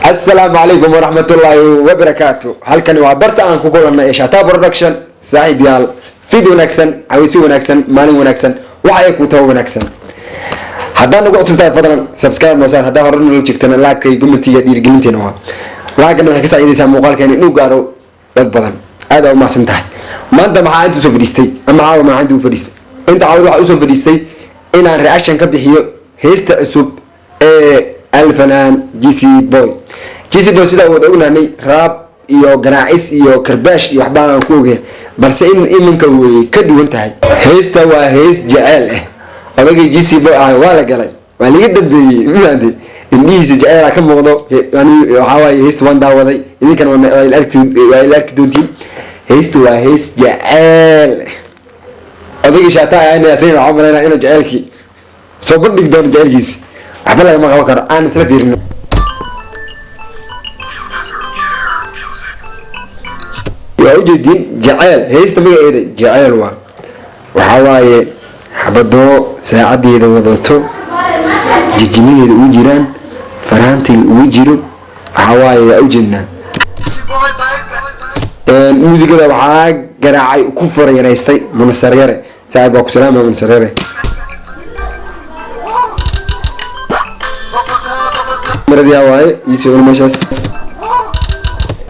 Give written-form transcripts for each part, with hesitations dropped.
السلام عليكم ورحمة الله وبركاته. هل كان وعبرت عن كوكولا إيشاتا برودكشن صاحب يال فيديو نكسن عويسي ونكسن مالي ونكسن وحيك وتو ونكسن. هذا نقول سمتها فضلا سبسكرايب مثلا هذا هرنا لو شكتنا لاك يقوم تيجي دير قلنتين هو لكن نحكي سعيد يسمى مقال كان نوقارو بدن هذا ما سمتها ما أنت مع عنده سوفريستي أما عاو ما عنده فريستي أنت عاو واحد سوفريستي إن الرياكشن كبيحيو هيست أسوب الفنان جي سي بوي سيدا wada ognaanay raab iyo ganaacis iyo karbash iyo waxbaan ku ogeey balse iminka way ka duwan tahay heesta waa hees jacayl ah odagay jii sii boo ah waa la galay waa laga dambeeyay maadi indhiisa jacayl ka muuqdo yani waxa way heesta waan daawaday idinkan waa arki doontiin heesta waa hees jacayl odagay shaataa ayna asayna camalana inuu jacaylkii soo bandhig doono jacaylkiisa waxba laga ma qaban karo aan isla fiirino وأوجدين جعل هيست مجا جعل وحواي حبضو ساعد يدا وضعتو ججمية وجيران فرانتي وجيرو حواي أوجدنا الموسيقى ده وحاج جراعي كفر ينايستي من السريرة ساعد باكو سلامة من السريرة مرة هواي يسوي المشاس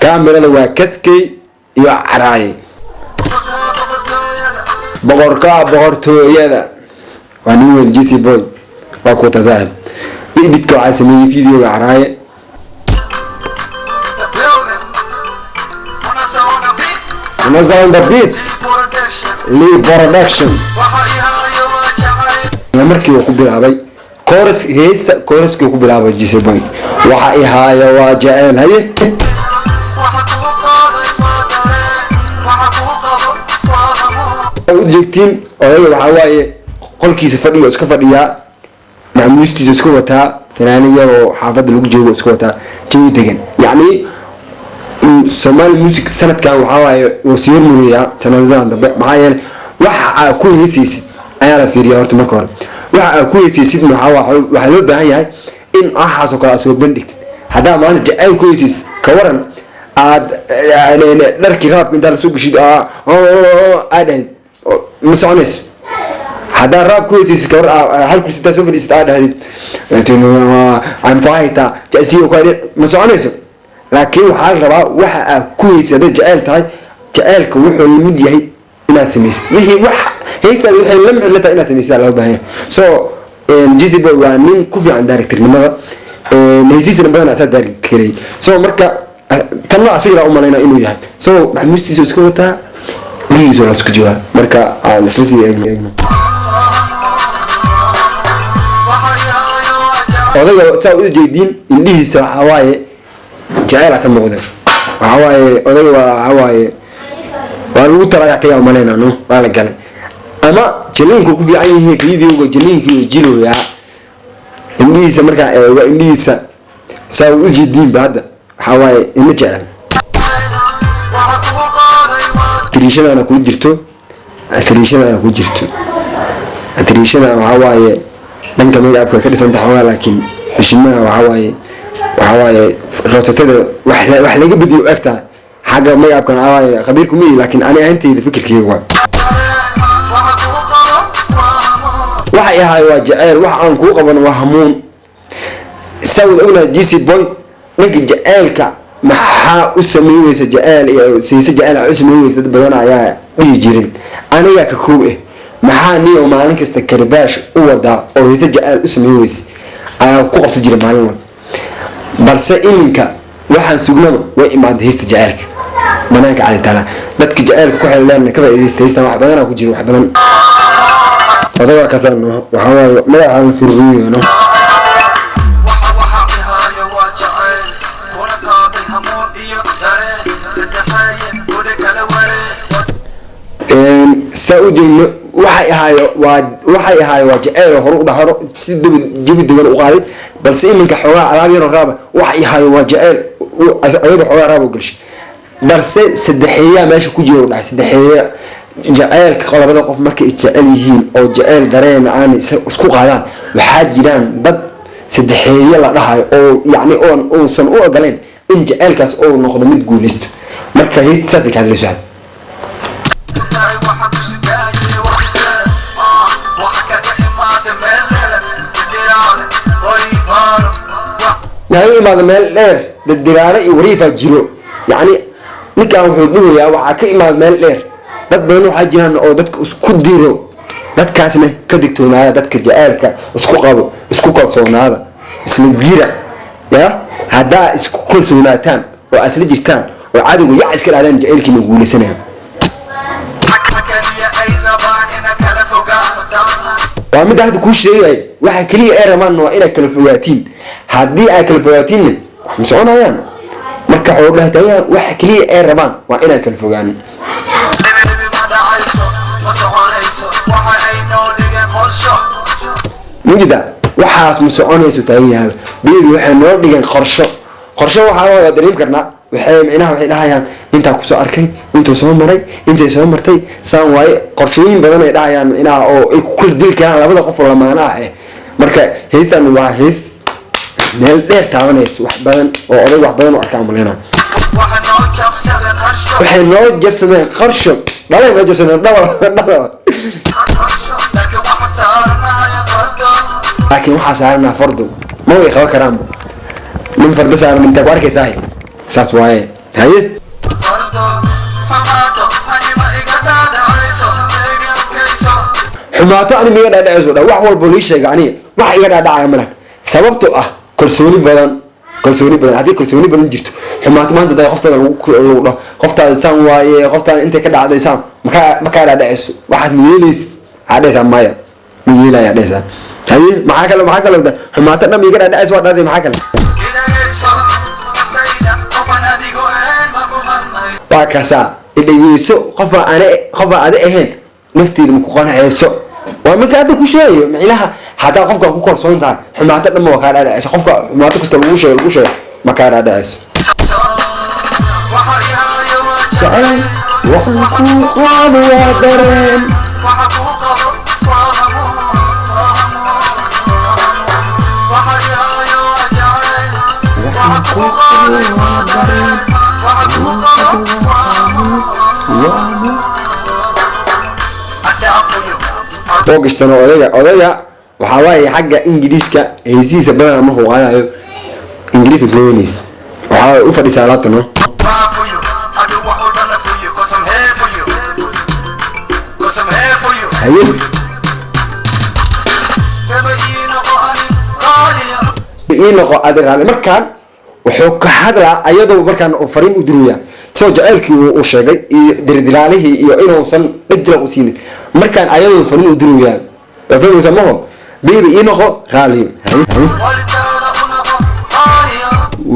كاميرا ده كسكي يا عراي بغركا بغرتو يدا وانو جي سي بوي واكو تزاهم بيبتو عاسمي فيديو عراي انا زاوند بيت لي برودكشن markii uu ku bilaabay chorus heesta chorus-kii uu ku bilaabay jii sii booy waxa ay haaya waa jacayl haye وجدتين أوه وحواي قل كيس فدي أسكت فديا نعميستي أسكوتها فنانية وحافظ الوجه أسكوتها شيء تجن يعني سمال الموسيقى سنة كان وحواي وسير مريا تنازل معايا وح كل هسيس أنا في رياضة مكان وح كل هسيس إنه وحلو بهاي إن أحس وكلا أسوي بندك هذا ما أنا جاي كل هسيس كورن عاد يعني نركي راب من دار السوق شيء عاد مسونس هذا راب كويس كور هل كنت تسوي في الاستعداد هذه انه عم فايتا تأثير وكذا مسونس لكن حال ربا وح كويس هذا جعلت هاي جعلك وحول الميديا هي إلى سميست وهي وح هي سد وحول لم إلا إلى سميست على وبهي سو جيسي بوانين كوفي عن دايركتور لما نيزيس نبغى أسد دايركتوري سو مركا كنا أصير أمالنا إنه يهان سو محمستي سكوتها ليزو لا سكجوا مركا سلسي ايغنا odayga saa u jeedin indhihiisa waxa waaye jacayl ka muuqda waxa waaye odayga waxa waaye waa lagu taraagtay oo maleena no waa la galay ama jiliinku ku fiican yahay fiidiyowga jiliinki jilooya indhihiisa marka eego indhihiisa saa u jeedin baada waxa waaye in jacayl تريشنا أنا كل جرتو تريشنا أنا كل جرتو تريشنا وحواي لن كمان أبغى كده سنت حواي لكن بشمها وحواي رصتنا وحلا بدي أكتر حاجة ما يبقى حواي خبيركم إيه لكن أنا أنتي اللي فكر كي هو وحي هاي وجعير وحان كوقبا وهمون سوي أولى جي سي بوي نجي جعيرك maxaa u sameeyay jacayl iyo siisa jacayl u sameeyay dad badan ayaa ay jireen aniga ka koob ah maxaa niyo maalin kasta karbash u wada oo siisa jacayl u sameeyay ayaa ku qabsan jiray maalin walba balse iminka waxaan sugnaba way imaad heesta jacaylka banaanka cali taala dadka jacaylka ku xeelan ka faa'iideystaan wax badan ku jiro wax badan odaga ka sano waxa waaye magaca furriyo سأوجينا waxay ahaay waa jacayl hore u dhaxaro si dibi degan u qaaday balse iminka xogaa alaab yar raaba waxay ahaay waa jacayl ayada xogaa raaba galshay balse saddexeeya meesha ku jiro dhax saddexeeya jacaylka qalabada qof markay jacayl yihiin oo jacayl dareen aan isku qaadaan waxa jiraan dad saddexeeye la dhahayo oo yacni uusan u ogoleen in jaceylkaas oo noqdo mid guulaysto marka heesta saasay ka hadlayso naga imaada meel dheer dadiraale iyo wariifaa jiro yacni ninkan wuxuu dhuhayaa waxaa ka imaada meel dheer dad badan waxaa jiraan oo dadka isku diro dadkaasna ka digtoonaada dadka jaceylka isku qabo isku kalsoonaada isla jira ya haddaa isku kalsoonaataan oo aad isla jirtaan oo cadowga yac iska dhaadaan jaceylkiina guulaysanaya waa midda hadda kuu sheegay waxa kaliya ay rabaan waa inaad kala fogaatiin haddii ay kala fogaatiinna wax ma soconayaan marka waxuu dhahtayaan waxa kaliya ay rabaan waa inaad kala fogaanin mujida waxaas ma soconayso taagan yahay beebi waxay noo dhigeen qorsho waxaa waa dareemi karnaa waxay dhahayaan intaa kusoo arkay intuu soo maray intay soo martay saan waaye qorshooyin badan ay dhahayaan micnaha oo ay ku kala dili karaan labada qof oo lamaana ah marka heystan waa heys meel dheer taabanaysa wax badan oo oday wax badan u arkaa maleyna waxay noo jabsadeen qorsho dhalay noo jabsadeen dhaba laakiin waxaa saaranaa fardo ma way qaban karaanba nin fardo saaran intaa ku arkaysaa saas waaye haye xumaato ani miga dhaadhacayso dha wax walba lii sheega aniga wax iga dhaadhacaya ma laha sababtoo ah kalsooni badan haddii kalsooni badan jirto xumaato maanta da qoftaada lagu dhaho qoftaada saan waaye qoftaada intay ka dhacday saan makaa dhaadhacayso waxaas miyeelays adhaysaa maya miyeelaya adhaysaa haye maxaa kale da xumaato dhan iga dhaadhacayso waa dhahday maxaa kale waa kaasaa idhageyso qofa adi ahayn nafteeda maku qanaceyso waa marka hadda ku sheegayo micnaha hadaa qofka ku kalsoon tahay xumaato dhan waa kaa dhaadhaceyso qofka xumaato kasta lagu sheego ma kaa dhaadhaceyso waxaan ku qaado waa dareen oo gashtan odayga waxaa waaye xagga ingiriiska heysihiisa badan markuu qaadayo ingiriis influence waxaa u fadhisaa alaabta no haye ii noqo adi raali markaan wuxuu ka hadlaa ayadoo markaan fariin u diraya soo jaceylkii uu sheegay iyo dirdilaalihii iyo inuusan dhajla u siinin markaan ayadoo fariin u diraya waa fahmaysa maho beebi ii noqo raali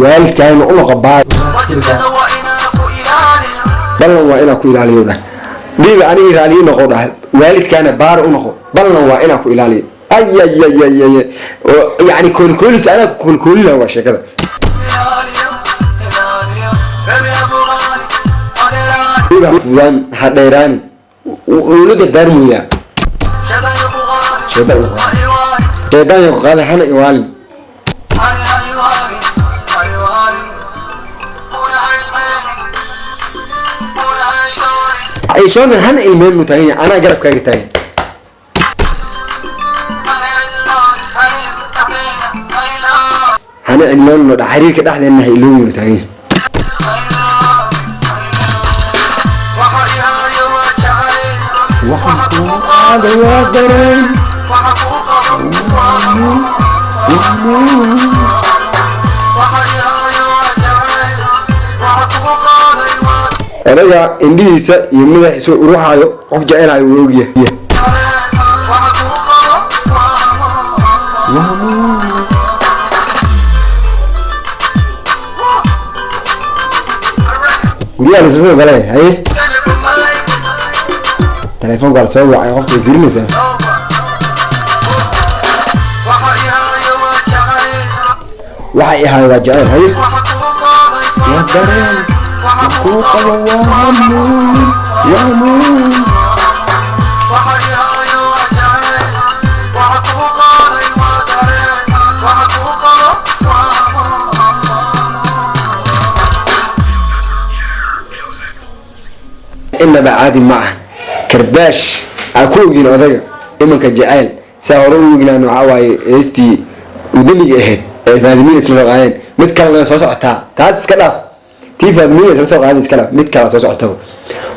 waalidkaana u noqo baay ballan waa inaa ku ilaaliyo dhah beebi anigi raali ii noqo dhah waalidkaana baara u noqo ballan waa inaa ku ilaaliyo ay يعني كل أنا كل له وشكذا فلان حديراني ولد الدرمية شيطان يقال حنا يوالي عيشون هن إيمان متهين أنا أقرب كايتاي هنا إيمان ده حرير كده أحد إنه يلوم متهين هذا وادرين أنا إندي سا يمنع سو روحه قف جاءنا يوجيه قولي على زوجة قال هاي تليفون قال سوي عقفت الفيلم وحي هاي وجهه هاي ودرين حقوق وهمون يهمون وحي هاي وجهه وحقوق إنما عادي معه كرباش أكون جين أضيع إما كجعل سأروح جنا نوعاي استي ودني إهد فهمين اسمه غاين متكلم صوص عتها تاس كلاف كيف فهمين صوص غاين كلاف متكلم صوص عتها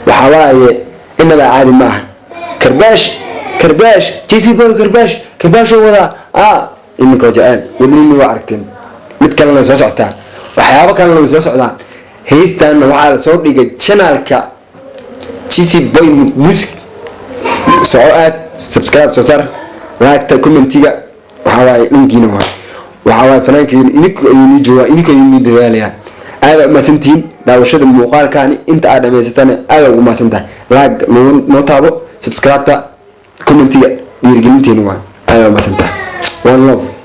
وحواي إنما عادي معه كرباش تيسي بو كرباش هو ذا إما كجعل ودني وعركتين متكلم صوص عتها وحيابا كانوا صوص عتها هيستان وعلى صوت لقى channel كا تيسي بوي موسك سؤال سبسكرايب صار لايك كومنتيga waxa way linkiina waxa way fanaankiin idinka jooga idinka dadaalayaa aad ma santiin daawashada muuqaalkaani inta aad dhameysatana aad ugu maasantahay like noo taabo subscribe ta commentiga dhiirigelinteena waa aad ma santahay one love